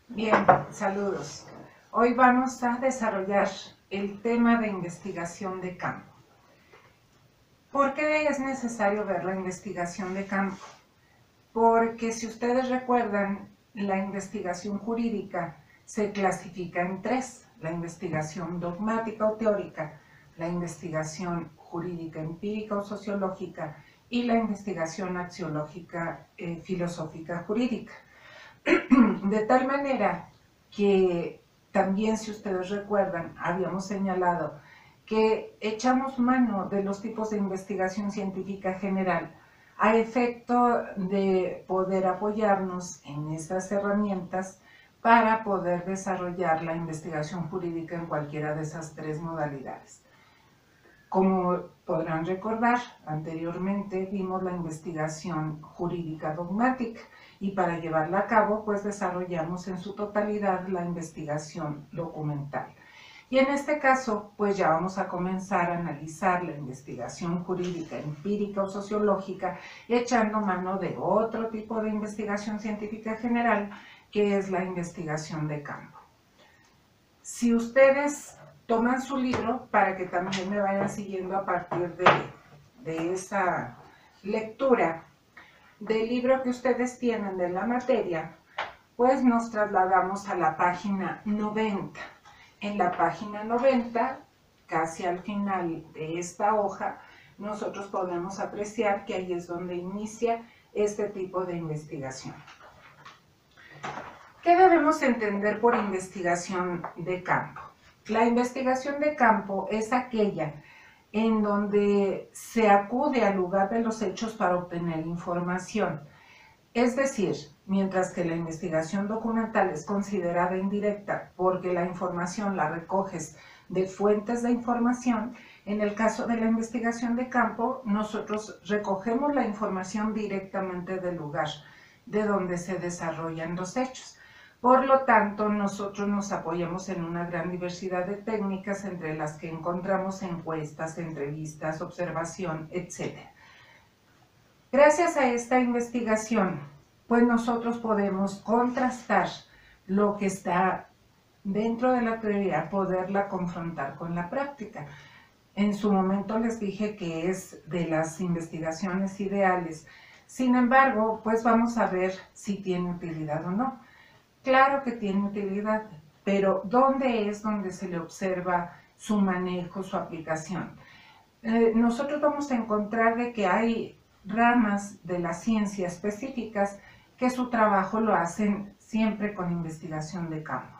Bien, saludos. Hoy vamos a desarrollar el tema de investigación de campo. ¿Por qué es necesario ver la investigación de campo? Porque si ustedes recuerdan, la investigación jurídica se clasifica en tres: la investigación dogmática o teórica, la investigación jurídica empírica o sociológica y la investigación axiológica filosófica jurídica. De tal manera que también, si ustedes recuerdan, habíamos señalado que echamos mano de los tipos de investigación científica general a efecto de poder apoyarnos en estas herramientas para poder desarrollar la investigación jurídica en cualquiera de esas tres modalidades. Como podrán recordar, anteriormente vimos la investigación jurídica dogmática y para llevarla a cabo, pues desarrollamos en su totalidad la investigación documental. Y en este caso, pues ya vamos a comenzar a analizar la investigación jurídica empírica o sociológica, echando mano de otro tipo de investigación científica general, que es la investigación de campo. Si ustedes toman su libro para que también me vayan siguiendo a partir de esa lectura del libro que ustedes tienen de la materia, pues nos trasladamos a la página 90. En la página 90, casi al final de esta hoja, nosotros podemos apreciar que ahí es donde inicia este tipo de investigación. ¿Qué debemos entender por investigación de campo? La investigación de campo es aquella en donde se acude al lugar de los hechos para obtener información. Es decir, mientras que la investigación documental es considerada indirecta porque la información la recoges de fuentes de información, en el caso de la investigación de campo, nosotros recogemos la información directamente del lugar de donde se desarrollan los hechos. Por lo tanto, nosotros nos apoyamos en una gran diversidad de técnicas, entre las que encontramos encuestas, entrevistas, observación, etc. Gracias a esta investigación, pues nosotros podemos contrastar lo que está dentro de la teoría, poderla confrontar con la práctica. En su momento les dije que es de las investigaciones ideales. Sin embargo, pues vamos a ver si tiene utilidad o no. Claro que tiene utilidad, pero ¿dónde es donde se le observa su manejo, su aplicación? Nosotros vamos a encontrar de que hay ramas de la ciencia específicas que su trabajo lo hacen siempre con investigación de campo.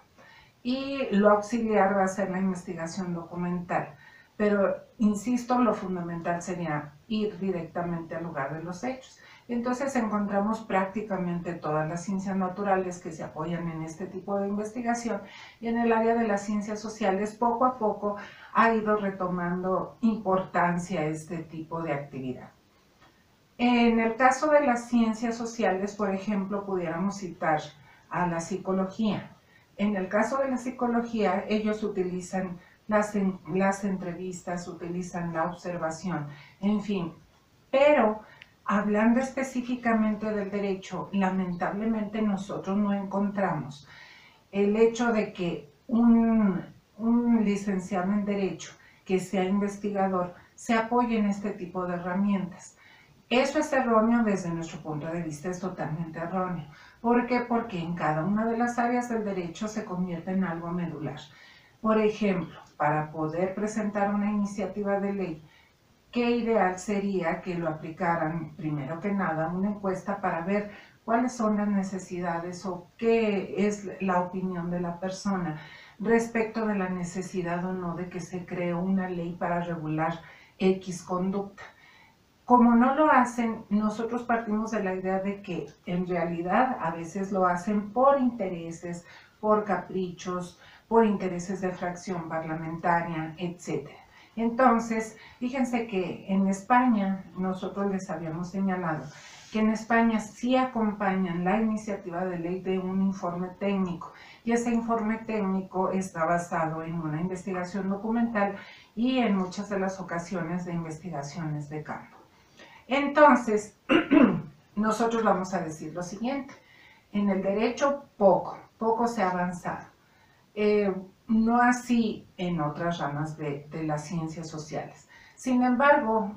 Y lo auxiliar va a ser la investigación documental. Pero, insisto, lo fundamental sería ir directamente al lugar de los hechos. Entonces encontramos prácticamente todas las ciencias naturales que se apoyan en este tipo de investigación, y en el área de las ciencias sociales poco a poco ha ido retomando importancia este tipo de actividad. En el caso de las ciencias sociales, por ejemplo, pudiéramos citar a la psicología. En el caso de la psicología, ellos utilizan las entrevistas, utilizan la observación, en fin. Pero hablando específicamente del derecho, lamentablemente nosotros no encontramos el hecho de que un licenciado en derecho que sea investigador se apoye en este tipo de herramientas. Eso es erróneo desde nuestro punto de vista, es totalmente erróneo. ¿Por qué? Porque en cada una de las áreas del derecho se convierte en algo medular. Por ejemplo, para poder presentar una iniciativa de ley, ¿qué ideal sería que lo aplicaran, primero que nada, una encuesta para ver cuáles son las necesidades o qué es la opinión de la persona respecto de la necesidad o no de que se cree una ley para regular X conducta? Como no lo hacen, nosotros partimos de la idea de que en realidad a veces lo hacen por intereses, por caprichos, por intereses de fracción parlamentaria, etc. Entonces, fíjense que en España, nosotros les habíamos señalado que en España sí acompañan la iniciativa de ley de un informe técnico, y ese informe técnico está basado en una investigación documental y en muchas de las ocasiones de investigaciones de campo. Entonces, nosotros vamos a decir lo siguiente: en el derecho poco, poco se ha avanzado. No así en otras ramas de las ciencias sociales. Sin embargo,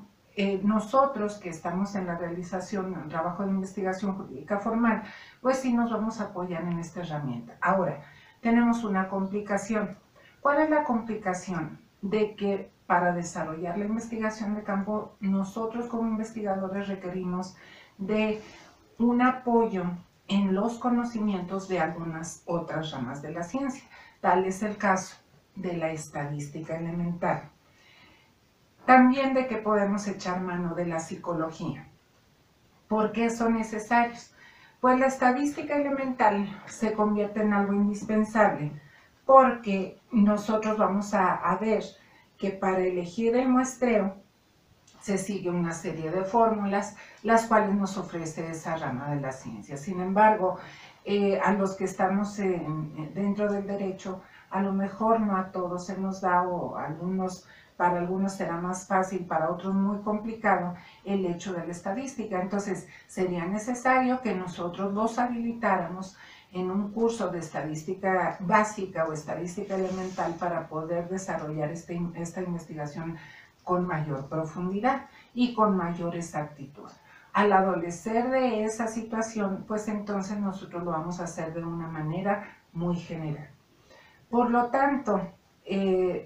nosotros que estamos en la realización del trabajo de investigación jurídica formal, pues sí nos vamos a apoyar en esta herramienta. Ahora, tenemos una complicación. ¿Cuál es la complicación? De que para desarrollar la investigación de campo, nosotros como investigadores requerimos de un apoyo en los conocimientos de algunas otras ramas de la ciencia. Tal es el caso de la estadística elemental. También de que podemos echar mano de la psicología. ¿Por qué son necesarios? Pues la estadística elemental se convierte en algo indispensable porque nosotros vamos a ver que para elegir el muestreo se sigue una serie de fórmulas, las cuales nos ofrece esa rama de la ciencia. Sin embargo, a los que estamos dentro del derecho, a lo mejor no a todos se nos da, o para algunos será más fácil, para otros muy complicado, el hecho de la estadística. Entonces, sería necesario que nosotros los habilitáramos en un curso de estadística básica o estadística elemental para poder desarrollar esta investigación con mayor profundidad y con mayor exactitud. Al adolecer de esa situación, pues entonces nosotros lo vamos a hacer de una manera muy general. Por lo tanto,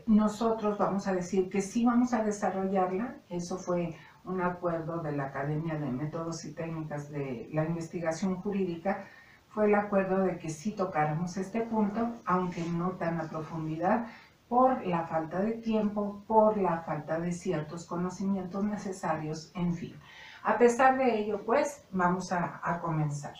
nosotros vamos a decir que sí vamos a desarrollarla. Eso fue un acuerdo de la Academia de Métodos y Técnicas de la Investigación Jurídica. Fue el acuerdo de que sí tocáramos este punto, aunque no tan a profundidad, por la falta de tiempo, por la falta de ciertos conocimientos necesarios, en fin. A pesar de ello, pues, vamos a comenzar.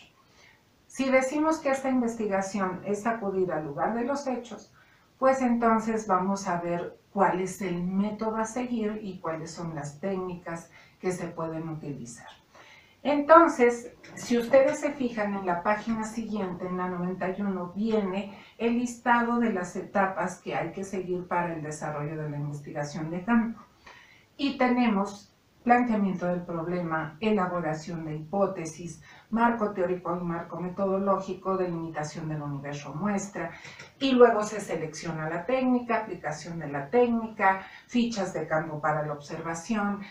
Si decimos que esta investigación es acudir al lugar de los hechos, pues entonces vamos a ver cuál es el método a seguir y cuáles son las técnicas que se pueden utilizar. Entonces, si ustedes se fijan en la página siguiente, en la 91, viene el listado de las etapas que hay que seguir para el desarrollo de la investigación de campo. Y tenemos planteamiento del problema, elaboración de hipótesis, marco teórico y marco metodológico, delimitación del universo muestra, y luego se selecciona la técnica, aplicación de la técnica, fichas de campo para la observación,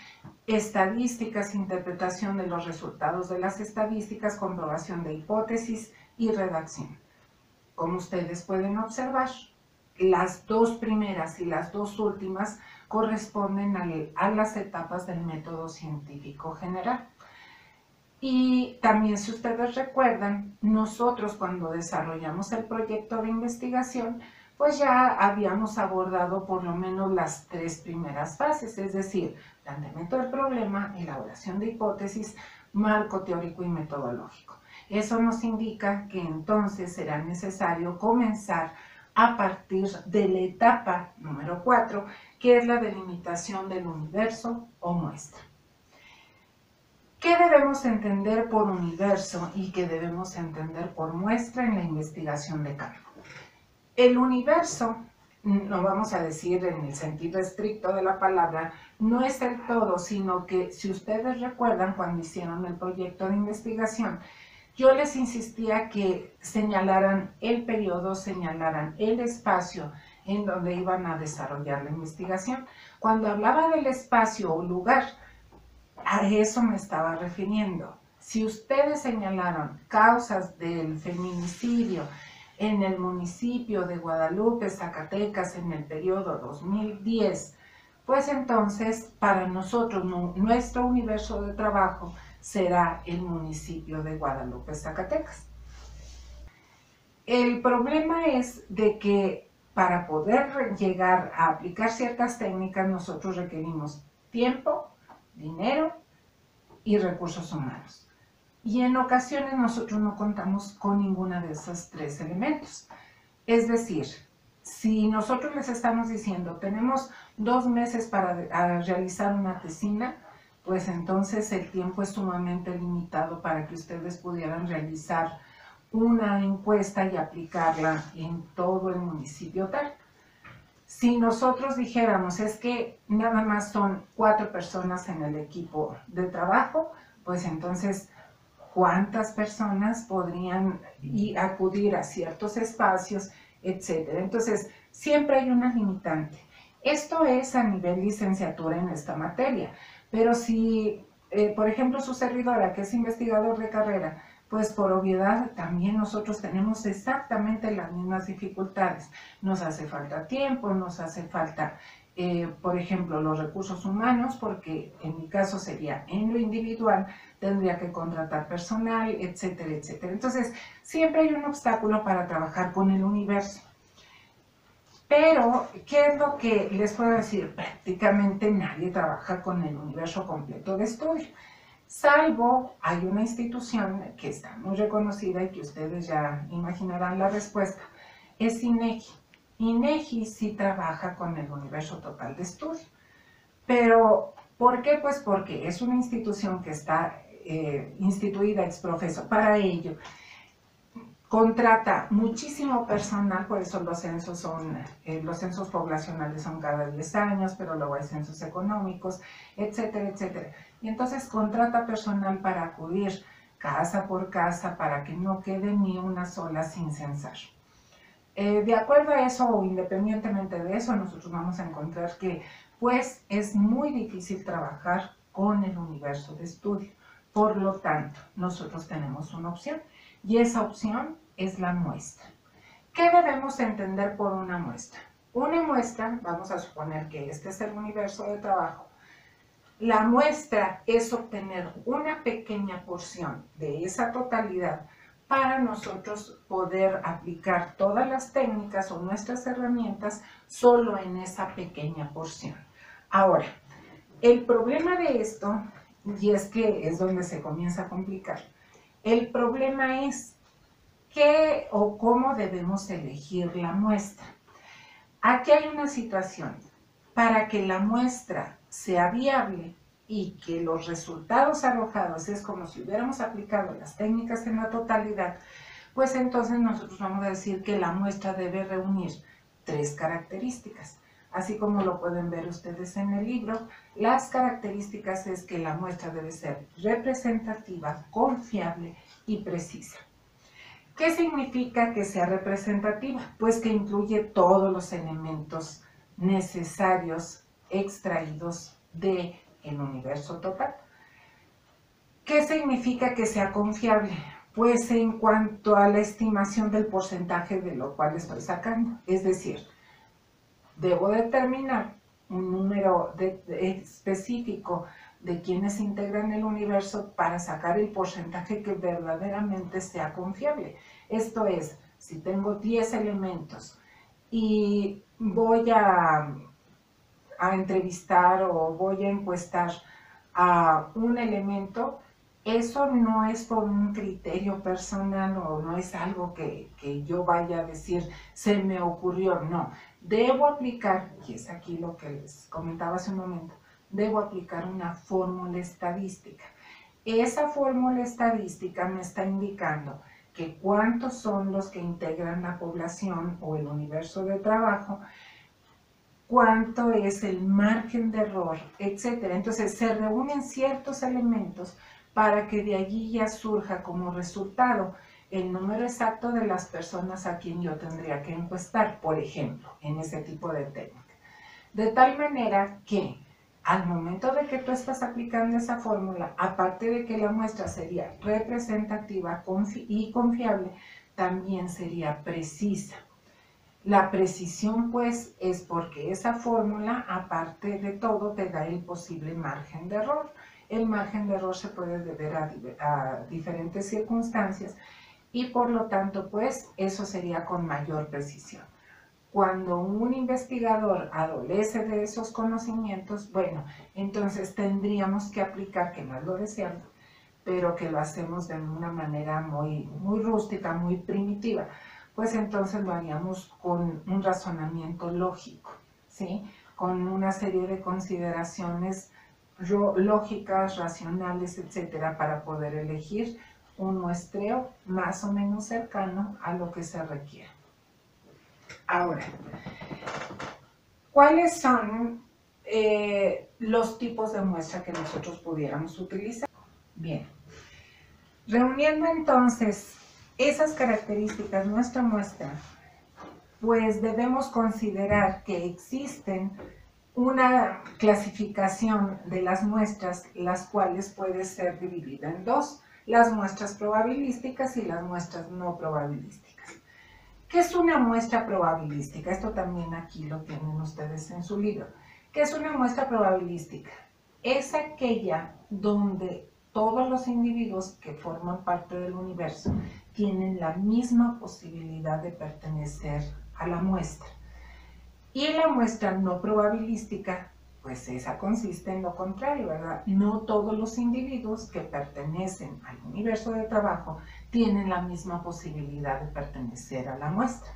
estadísticas, interpretación de los resultados de las estadísticas, comprobación de hipótesis y redacción. Como ustedes pueden observar, las dos primeras y las dos últimas corresponden a las etapas del método científico general. Y también, si ustedes recuerdan, nosotros cuando desarrollamos el proyecto de investigación, pues ya habíamos abordado por lo menos las tres primeras fases, es decir, planteamiento del problema, elaboración de hipótesis, marco teórico y metodológico. Eso nos indica que entonces será necesario comenzar a partir de la etapa número 4, que es la delimitación del universo o muestra. ¿Qué debemos entender por universo y qué debemos entender por muestra en la investigación de campo? El universo, no vamos a decir en el sentido estricto de la palabra, no es el todo, sino que si ustedes recuerdan cuando hicieron el proyecto de investigación, yo les insistía que señalaran el periodo, señalaran el espacio en donde iban a desarrollar la investigación. Cuando hablaba del espacio o lugar, a eso me estaba refiriendo. Si ustedes señalaron causas del feminicidio en el municipio de Guadalupe, Zacatecas, en el periodo 2010, pues entonces para nosotros, nuestro universo de trabajo será el municipio de Guadalupe, Zacatecas. El problema es de que para poder llegar a aplicar ciertas técnicas nosotros requerimos tiempo, dinero y recursos humanos. Y en ocasiones nosotros no contamos con ninguna de esos tres elementos. Es decir, si nosotros les estamos diciendo tenemos 2 meses para realizar una tesina, pues entonces el tiempo es sumamente limitado para que ustedes pudieran realizar una encuesta y aplicarla en todo el municipio tal. Si nosotros dijéramos es que nada más son 4 personas en el equipo de trabajo, pues entonces cuántas personas podrían acudir a ciertos espacios, etc. Entonces, siempre hay una limitante. Esto es a nivel licenciatura en esta materia, pero si, por ejemplo, su servidora, que es investigador de carrera, pues por obviedad también nosotros tenemos exactamente las mismas dificultades. Nos hace falta tiempo, nos hace falta, por ejemplo, los recursos humanos, porque en mi caso sería en lo individual, tendría que contratar personal, etcétera, etcétera. Entonces, siempre hay un obstáculo para trabajar con el universo. Pero, ¿qué es lo que les puedo decir? Prácticamente nadie trabaja con el universo completo de estudio. Salvo, hay una institución que está muy reconocida y que ustedes ya imaginarán la respuesta, es INEGI. INEGI sí trabaja con el universo total de estudio. Pero, ¿por qué? Pues porque es una institución que está instituida ex profeso para ello. Contrata muchísimo personal, por eso los censos poblacionales son cada 10 años, pero luego hay censos económicos, etcétera, etcétera. Y entonces contrata personal para acudir casa por casa para que no quede ni una sola sin censar. De acuerdo a eso o independientemente de eso, nosotros vamos a encontrar que pues es muy difícil trabajar con el universo de estudio. Por lo tanto, nosotros tenemos una opción y esa opción es la muestra. ¿Qué debemos entender por una muestra? Una muestra, vamos a suponer que este es el universo de trabajo. La muestra es obtener una pequeña porción de esa totalidad para nosotros poder aplicar todas las técnicas o nuestras herramientas solo en esa pequeña porción. Ahora, el problema de esto, y es que es donde se comienza a complicar, el problema es qué o cómo debemos elegir la muestra. Aquí hay una situación. Para que la muestra sea viable y que los resultados arrojados es como si hubiéramos aplicado las técnicas en la totalidad, pues entonces nosotros vamos a decir que la muestra debe reunir 3 características. Así como lo pueden ver ustedes en el libro, las características es que la muestra debe ser representativa, confiable y precisa. ¿Qué significa que sea representativa? Pues que incluye todos los elementos necesarios extraídos del universo total. ¿Qué significa que sea confiable? Pues en cuanto a la estimación del porcentaje de lo cual estoy sacando. Es decir, debo determinar un número específico de quienes integran el universo para sacar el porcentaje que verdaderamente sea confiable. Esto es, si tengo 10 elementos y voy a entrevistar o voy a encuestar a un elemento, eso no es por un criterio personal o no es algo que yo vaya a decir, se me ocurrió, no. Debo aplicar, y es aquí lo que les comentaba hace un momento, debo aplicar una fórmula estadística. Esa fórmula estadística me está indicando que cuántos son los que integran la población o el universo de trabajo, cuánto es el margen de error, etc. Entonces se reúnen ciertos elementos para que de allí ya surja como resultado el número exacto de las personas a quien yo tendría que encuestar, por ejemplo, en ese tipo de técnica. De tal manera que al momento de que tú estás aplicando esa fórmula, aparte de que la muestra sería representativa y confiable, también sería precisa. La precisión, pues, es porque esa fórmula, aparte de todo, te da el posible margen de error. El margen de error se puede deber a diferentes circunstancias y, por lo tanto, pues, eso sería con mayor precisión. Cuando un investigador adolece de esos conocimientos, bueno, entonces tendríamos que aplicar, que no es lo deseable, pero que lo hacemos de una manera muy rústica, muy primitiva, pues entonces lo haríamos con un razonamiento lógico, ¿sí? Con una serie de consideraciones lógicas, racionales, etcétera, para poder elegir un muestreo más o menos cercano a lo que se requiere. Ahora, ¿cuáles son los tipos de muestra que nosotros pudiéramos utilizar? Bien, Reuniendo entonces esas características de nuestra muestra, pues debemos considerar que existen una clasificación de las muestras, las cuales puede ser dividida en dos: las muestras probabilísticas y las muestras no probabilísticas. ¿Qué es una muestra probabilística? Esto también aquí lo tienen ustedes en su libro. ¿Qué es una muestra probabilística? Es aquella donde todos los individuos que forman parte del universo tienen la misma posibilidad de pertenecer a la muestra. Y la muestra no probabilística, pues esa consiste en lo contrario, ¿verdad? No todos los individuos que pertenecen al universo de trabajo tienen la misma posibilidad de pertenecer a la muestra.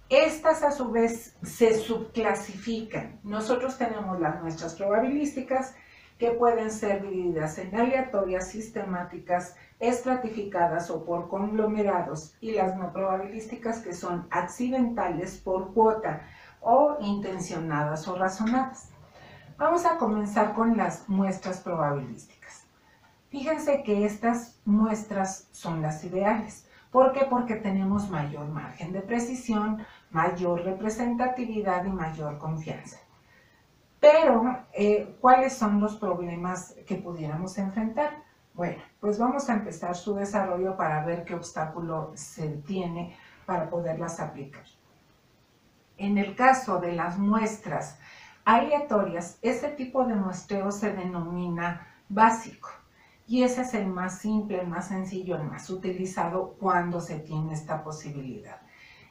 Estas a su vez se subclasifican. Nosotros tenemos las muestras probabilísticas, que pueden ser divididas en aleatorias, sistemáticas, estratificadas o por conglomerados, y las no probabilísticas, que son accidentales, por cuota, o intencionadas o razonadas. Vamos a comenzar con las muestras probabilísticas. Fíjense que estas muestras son las ideales. ¿Por qué? Porque tenemos mayor margen de precisión, mayor representatividad y mayor confianza. Pero, ¿cuáles son los problemas que pudiéramos enfrentar? Bueno, pues vamos a empezar su desarrollo para ver qué obstáculo se tiene para poderlas aplicar. En el caso de las muestras aleatorias, ese tipo de muestreo se denomina básico. Y ese es el más simple, el más sencillo, el más utilizado cuando se tiene esta posibilidad.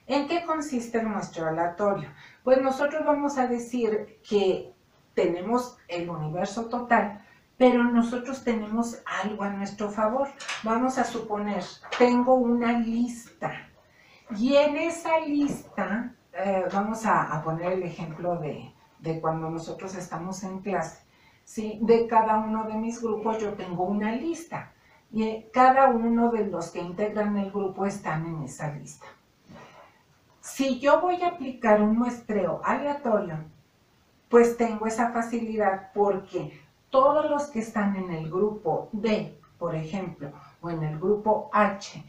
¿En qué consiste el muestreo aleatorio? Pues nosotros vamos a decir que tenemos el universo total, pero nosotros tenemos algo a nuestro favor. Vamos a suponer, tengo una lista, y en esa lista, vamos a poner el ejemplo de cuando nosotros estamos en clase, ¿sí? De cada uno de mis grupos yo tengo una lista, y cada uno de los que integran el grupo están en esa lista. Si yo voy a aplicar un muestreo aleatorio, pues tengo esa facilidad porque todos los que están en el grupo D, por ejemplo, o en el grupo H,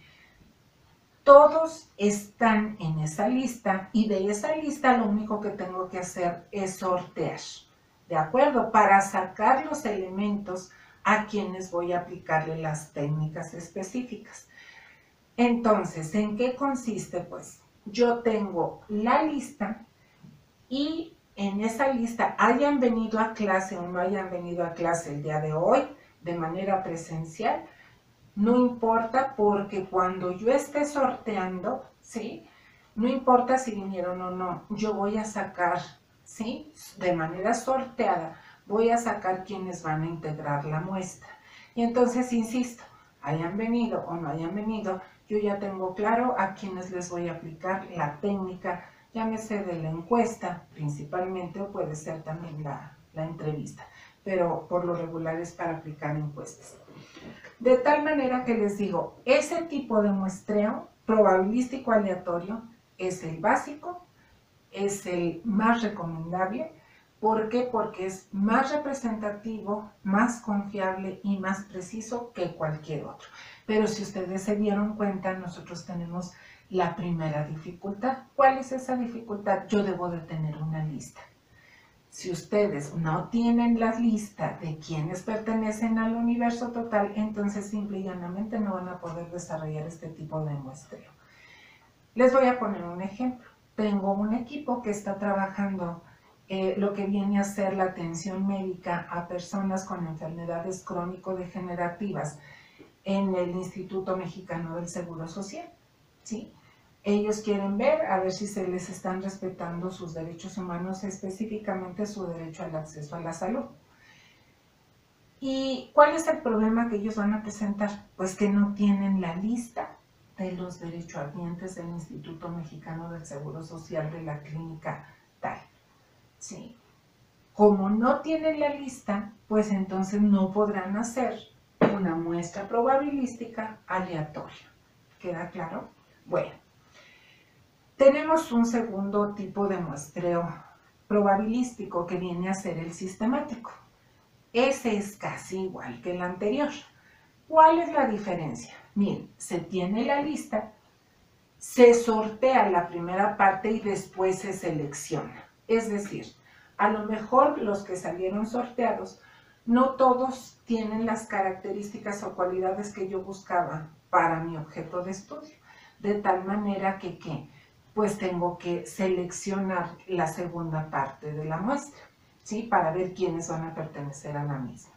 todos están en esa lista, y de esa lista lo único que tengo que hacer es sortear, ¿de acuerdo? Para sacar los elementos a quienes voy a aplicarle las técnicas específicas. Entonces, ¿en qué consiste? Pues yo tengo la lista, y en esa lista, hayan venido a clase o no hayan venido a clase el día de hoy de manera presencial, no importa, porque cuando yo esté sorteando, ¿sí? No importa si vinieron o no, yo voy a sacar, ¿sí? De manera sorteada, voy a sacar quienes van a integrar la muestra. Y entonces, insisto, hayan venido o no hayan venido, yo ya tengo claro a quienes les voy a aplicar la técnica, llámese de la encuesta principalmente, o puede ser también la entrevista, pero por lo regular es para aplicar encuestas. De tal manera que les digo, ese tipo de muestreo probabilístico aleatorio es el básico, es el más recomendable. ¿Por qué? Porque es más representativo, más confiable y más preciso que cualquier otro. Pero si ustedes se dieron cuenta, nosotros tenemos la primera dificultad. ¿Cuál es esa dificultad? Yo debo de tener una lista. Si ustedes no tienen la lista de quienes pertenecen al universo total, entonces simple y llanamente no van a poder desarrollar este tipo de muestreo. Les voy a poner un ejemplo. Tengo un equipo que está trabajando lo que viene a ser la atención médica a personas con enfermedades crónico-degenerativas en el Instituto Mexicano del Seguro Social, ¿sí? Ellos quieren ver a ver si se les están respetando sus derechos humanos, específicamente su derecho al acceso a la salud. ¿Y cuál es el problema que ellos van a presentar? Pues que no tienen la lista de los derechohabientes del Instituto Mexicano del Seguro Social de la clínica tal. ¿Sí? Como no tienen la lista, pues entonces no podrán hacer una muestra probabilística aleatoria. ¿Queda claro? Bueno. Tenemos un segundo tipo de muestreo probabilístico que viene a ser el sistemático. Ese es casi igual que el anterior, ¿Cuál es la diferencia? Miren, se tiene la lista, se sortea la primera parte y después se selecciona. Es decir, a lo mejor los que salieron sorteados, no todos tienen las características o cualidades que yo buscaba para mi objeto de estudio. De tal manera que, pues tengo que seleccionar la segunda parte de la muestra, ¿sí? Para ver quiénes van a pertenecer a la misma.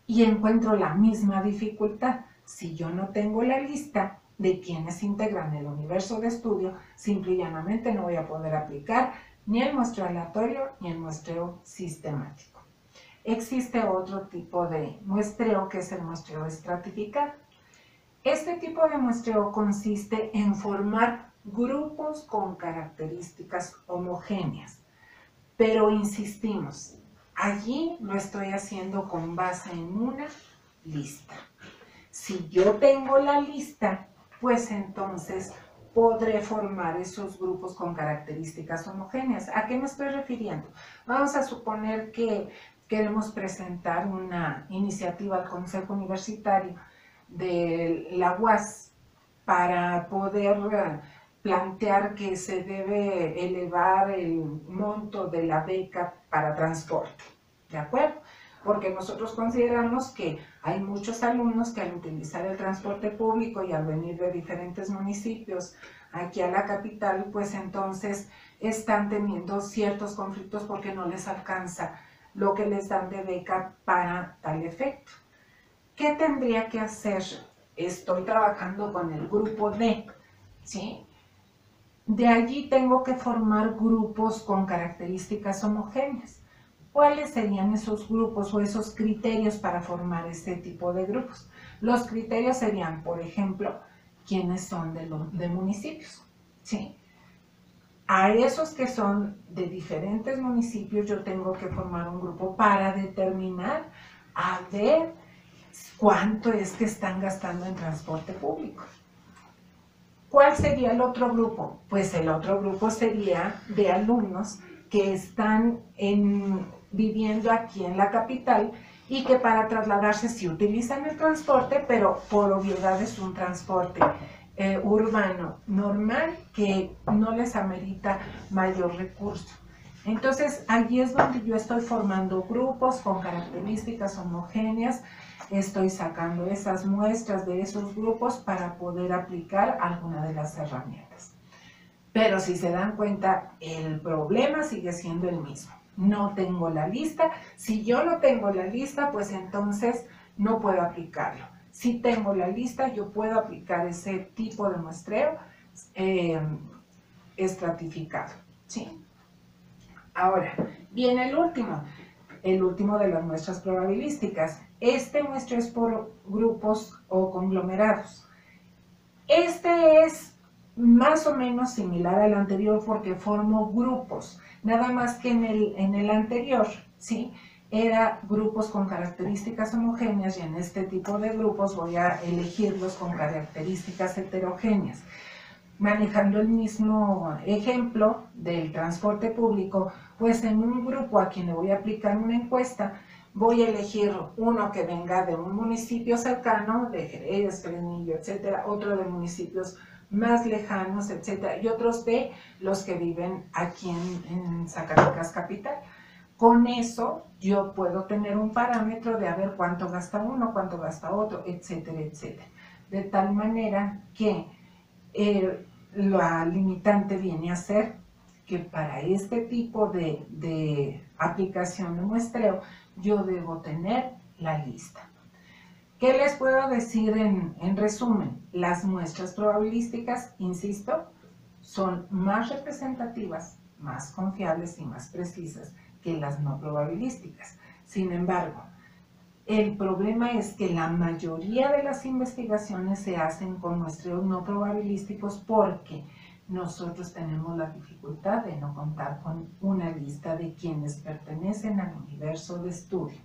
Y encuentro la misma dificultad. Si yo no tengo la lista de quienes integran el universo de estudio, simple y llanamente no voy a poder aplicar ni el muestreo aleatorio ni el muestreo sistemático. Existe otro tipo de muestreo que es el muestreo estratificado. Este tipo de muestreo consiste en formar grupos con características homogéneas, pero insistimos, allí lo estoy haciendo con base en una lista. Si yo tengo la lista, pues entonces podré formar esos grupos con características homogéneas. ¿A qué me estoy refiriendo? Vamos a suponer que queremos presentar una iniciativa al Consejo Universitario de la UAS para poder plantear que se debe elevar el monto de la beca para transporte, ¿de acuerdo? Porque nosotros consideramos que hay muchos alumnos que al utilizar el transporte público y al venir de diferentes municipios aquí a la capital, pues entonces están teniendo ciertos conflictos porque no les alcanza lo que les dan de beca para tal efecto. ¿Qué tendría que hacer? Estoy trabajando con el grupo D, ¿sí? De allí tengo que formar grupos con características homogéneas. ¿Cuáles serían esos grupos o esos criterios para formar este tipo de grupos? Los criterios serían, por ejemplo, quiénes son de municipios, ¿sí? A esos que son de diferentes municipios yo tengo que formar un grupo para determinar a ver cuánto es que están gastando en transporte público. ¿Cuál sería el otro grupo? Pues el otro grupo sería de alumnos que están viviendo aquí en la capital y que para trasladarse sí utilizan el transporte, pero por obviedad es un transporte urbano normal que no les amerita mayor recurso. Entonces, allí es donde yo estoy formando grupos con características homogéneas, estoy sacando esas muestras de esos grupos para poder aplicar alguna de las herramientas. Pero si se dan cuenta, el problema sigue siendo el mismo. No tengo la lista. Si yo no tengo la lista, pues entonces no puedo aplicarlo. Si tengo la lista, yo puedo aplicar ese tipo de muestreo estratificado, ¿sí? Ahora, viene el último de las muestras probabilísticas. Este muestreo es por grupos o conglomerados. Este es más o menos similar al anterior porque formo grupos, nada más que en el anterior, ¿sí? Era grupos con características homogéneas y en este tipo de grupos voy a elegirlos con características heterogéneas. Manejando el mismo ejemplo del transporte público, pues en un grupo a quien le voy a aplicar una encuesta, voy a elegir uno que venga de un municipio cercano, de Jerez, Fresnillo, etcétera, otro de municipios más lejanos, etcétera, y otros de los que viven aquí en Zacatecas capital. Con eso yo puedo tener un parámetro de a ver cuánto gasta uno, cuánto gasta otro, etcétera, etcétera. De tal manera que la limitante viene a ser que para este tipo de aplicación de muestreo yo debo tener la lista. ¿Qué les puedo decir en resumen? Las muestras probabilísticas, insisto, son más representativas, más confiables y más precisas que las no probabilísticas. Sin embargo, el problema es que la mayoría de las investigaciones se hacen con muestreos no probabilísticos porque nosotros tenemos la dificultad de no contar con una lista de quienes pertenecen al universo de estudio.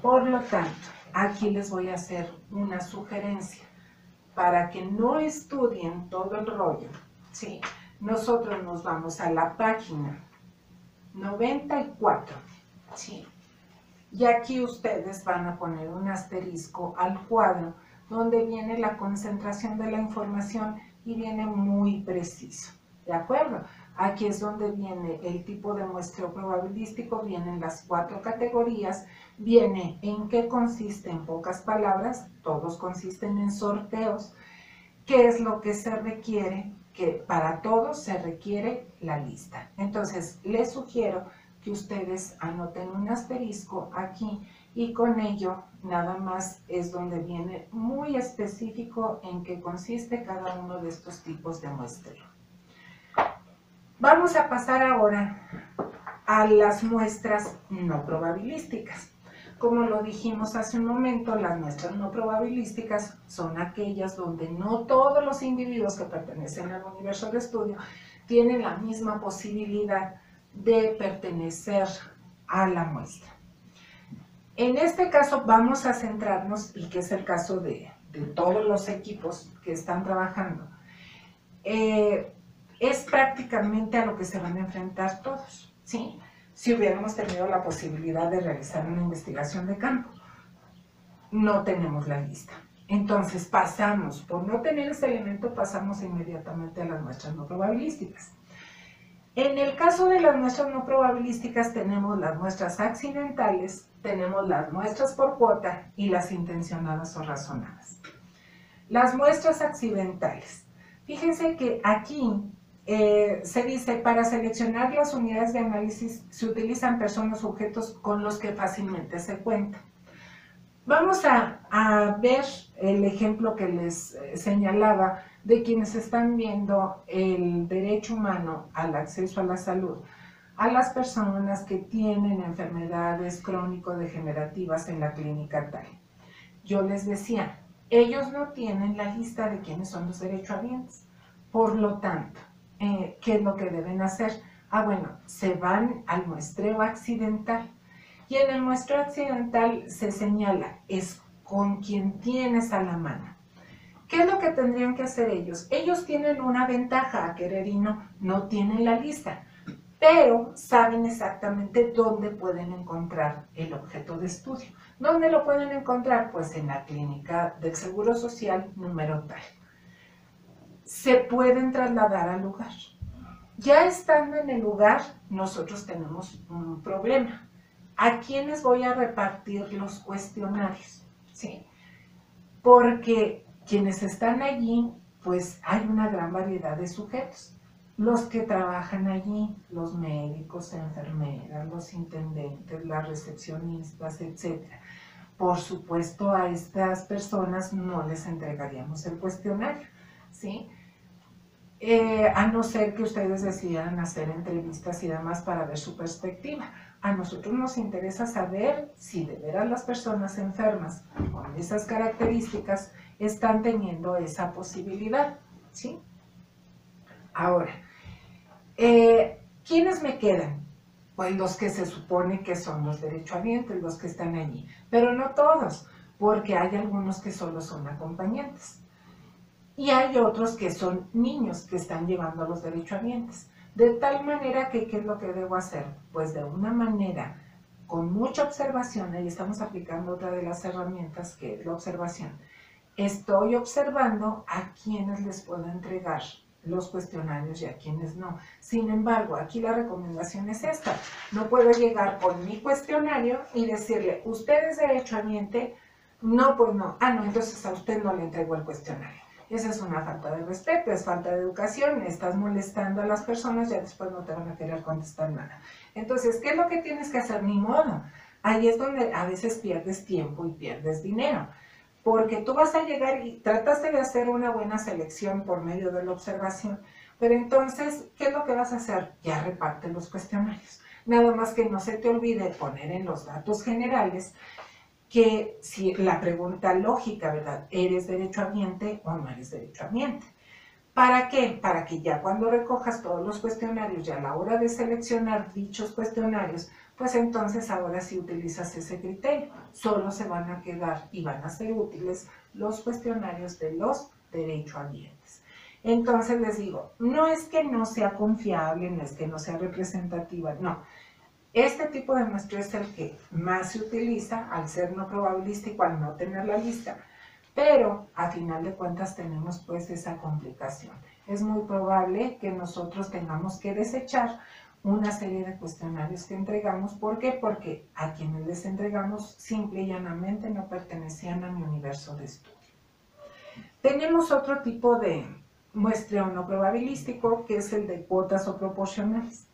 Por lo tanto, aquí les voy a hacer una sugerencia para que no estudien todo el rollo, ¿sí? Nosotros nos vamos a la página 94, ¿sí? Y aquí ustedes van a poner un asterisco al cuadro donde viene la concentración de la información y viene muy preciso, ¿de acuerdo? Aquí es donde viene el tipo de muestreo probabilístico, vienen las 4 categorías, viene en qué consiste, en pocas palabras, todos consisten en sorteos, qué es lo que se requiere, que para todos se requiere la lista. Entonces, les sugiero que ustedes anoten un asterisco aquí y con ello nada más es donde viene muy específico en qué consiste cada uno de estos tipos de muestreo. Vamos a pasar ahora a las muestras no probabilísticas. Como lo dijimos hace un momento, las muestras no probabilísticas son aquellas donde no todos los individuos que pertenecen al universo de estudio tienen la misma posibilidad de pertenecer a la muestra. En este caso vamos a centrarnos, y que es el caso de todos los equipos que están trabajando, es prácticamente a lo que se van a enfrentar todos, ¿sí? Si hubiéramos tenido la posibilidad de realizar una investigación de campo, no tenemos la lista. Entonces pasamos, por no tener ese elemento, pasamos inmediatamente a las muestras no probabilísticas. En el caso de las muestras no probabilísticas tenemos las muestras accidentales, tenemos las muestras por cuota y las intencionadas o razonadas. Las muestras accidentales. Fíjense que aquí se dice, para seleccionar las unidades de análisis se utilizan personas o objetos con los que fácilmente se cuenta. Vamos a ver el ejemplo que les señalaba de quienes están viendo el derecho humano al acceso a la salud, a las personas que tienen enfermedades crónico-degenerativas en la clínica tal. Yo les decía, ellos no tienen la lista de quiénes son los derechohabientes. Por lo tanto, ¿qué es lo que deben hacer? Bueno, se van al muestreo accidental. Y en el muestreo accidental se señala, es con quien tienes a la mano. ¿Qué es lo que tendrían que hacer ellos? Ellos tienen una ventaja, a querer y no tienen la lista, pero saben exactamente dónde pueden encontrar el objeto de estudio. ¿Dónde lo pueden encontrar? Pues en la clínica del Seguro Social número tal. Se pueden trasladar al lugar. Ya estando en el lugar, nosotros tenemos un problema. ¿A quiénes voy a repartir los cuestionarios? ¿Sí? Porque quienes están allí, pues hay una gran variedad de sujetos. Los que trabajan allí, los médicos, enfermeras, los intendentes, las recepcionistas, etc. Por supuesto, a estas personas no les entregaríamos el cuestionario, ¿sí? A no ser que ustedes decidan hacer entrevistas y demás para ver su perspectiva. A nosotros nos interesa saber si de veras las personas enfermas con esas características están teniendo esa posibilidad, ¿sí? Ahora, ¿quiénes me quedan? Pues los que se supone que son los derechohabientes, los que están allí, pero no todos, porque hay algunos que solo son acompañantes. Y hay otros que son niños que están llevando a los derechohabientes. De tal manera que, ¿qué es lo que debo hacer? Pues de una manera, con mucha observación, ahí estamos aplicando otra de las herramientas que es la observación. Estoy observando a quienes les puedo entregar los cuestionarios y a quienes no. Sin embargo, aquí la recomendación es esta. No puedo llegar con mi cuestionario y decirle, ¿usted es derechohabiente? No, pues no. No, entonces a usted no le entrego el cuestionario. Esa es una falta de respeto, es falta de educación, estás molestando a las personas, ya después no te van a querer contestar nada. Entonces, ¿qué es lo que tienes que hacer? Ni modo. Ahí es donde a veces pierdes tiempo y pierdes dinero. Porque tú vas a llegar y trataste de hacer una buena selección por medio de la observación, pero entonces, ¿qué es lo que vas a hacer? Ya reparte los cuestionarios. Nada más que no se te olvide poner en los datos generales que si la pregunta lógica, ¿verdad? ¿Eres derechohabiente o no eres derechohabiente? ¿Para qué? Para que ya cuando recojas todos los cuestionarios y a la hora de seleccionar dichos cuestionarios, pues entonces ahora sí utilizas ese criterio. Solo se van a quedar y van a ser útiles los cuestionarios de los derechohabientes. Entonces les digo, no es que no sea confiable, no es que no sea representativa, no. Este tipo de muestreo es el que más se utiliza al ser no probabilístico, al no tener la lista, pero a final de cuentas tenemos pues esa complicación. Es muy probable que nosotros tengamos que desechar una serie de cuestionarios que entregamos. ¿Por qué? Porque a quienes les entregamos simple y llanamente no pertenecían a mi universo de estudio. Tenemos otro tipo de muestreo no probabilístico, que es el de cuotas o proporcionales.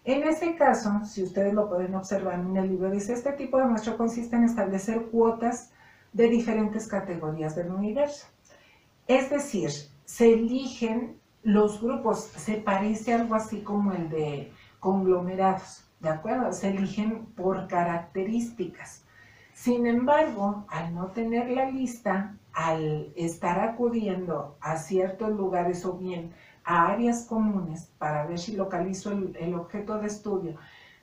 En este caso, si ustedes lo pueden observar en el libro, dice: este tipo de muestreo consiste en establecer cuotas de diferentes categorías del universo. Es decir, se eligen los grupos, se parece algo así como el de conglomerados, ¿de acuerdo? Se eligen por características. Sin embargo, al no tener la lista, al estar acudiendo a ciertos lugares o bien a áreas comunes para ver si localizo el objeto de estudio,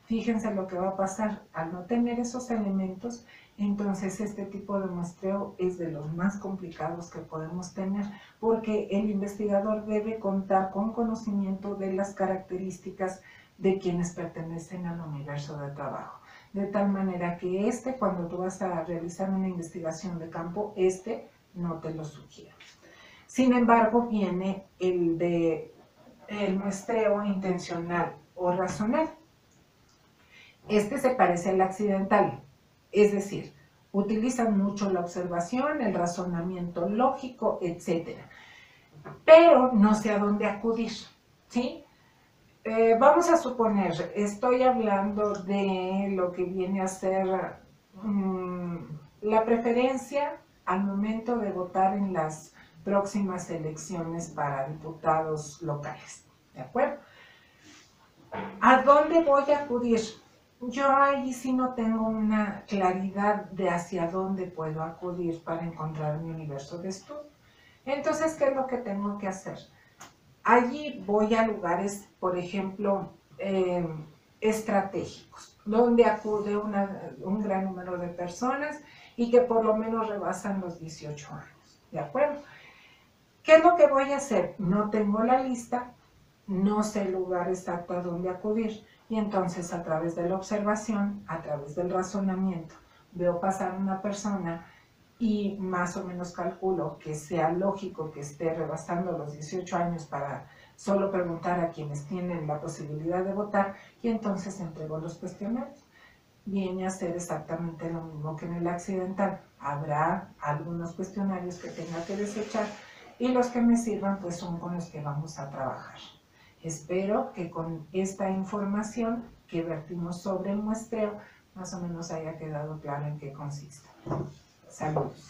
fíjense lo que va a pasar. Al no tener esos elementos, entonces este tipo de muestreo es de los más complicados que podemos tener, porque el investigador debe contar con conocimiento de las características de quienes pertenecen al universo de trabajo. De tal manera que cuando tú vas a realizar una investigación de campo, no te lo sugiero. Sin embargo, viene el muestreo intencional o razonal. Se parece al accidental, es decir, utilizan mucho la observación, el razonamiento lógico, etc. Pero no sé a dónde acudir, ¿sí? Vamos a suponer, estoy hablando de lo que viene a ser la preferencia al momento de votar en las próximas elecciones para diputados locales, ¿de acuerdo? ¿A dónde voy a acudir? Yo ahí sí no tengo una claridad de hacia dónde puedo acudir para encontrar mi universo de estudio. Entonces, ¿qué es lo que tengo que hacer? Allí voy a lugares, por ejemplo, estratégicos, donde acude un gran número de personas y que por lo menos rebasan los 18 años, ¿de acuerdo? ¿Qué es lo que voy a hacer? No tengo la lista, no sé el lugar exacto a donde acudir, y entonces a través de la observación, a través del razonamiento, veo pasar una persona y más o menos calculo que sea lógico que esté rebasando los 18 años para solo preguntar a quienes tienen la posibilidad de votar, y entonces entrego los cuestionarios. Viene a ser exactamente lo mismo que en el accidental. Habrá algunos cuestionarios que tenga que desechar y los que me sirvan pues son con los que vamos a trabajar. Espero que con esta información que vertimos sobre el muestreo más o menos haya quedado claro en qué consiste. Saludos.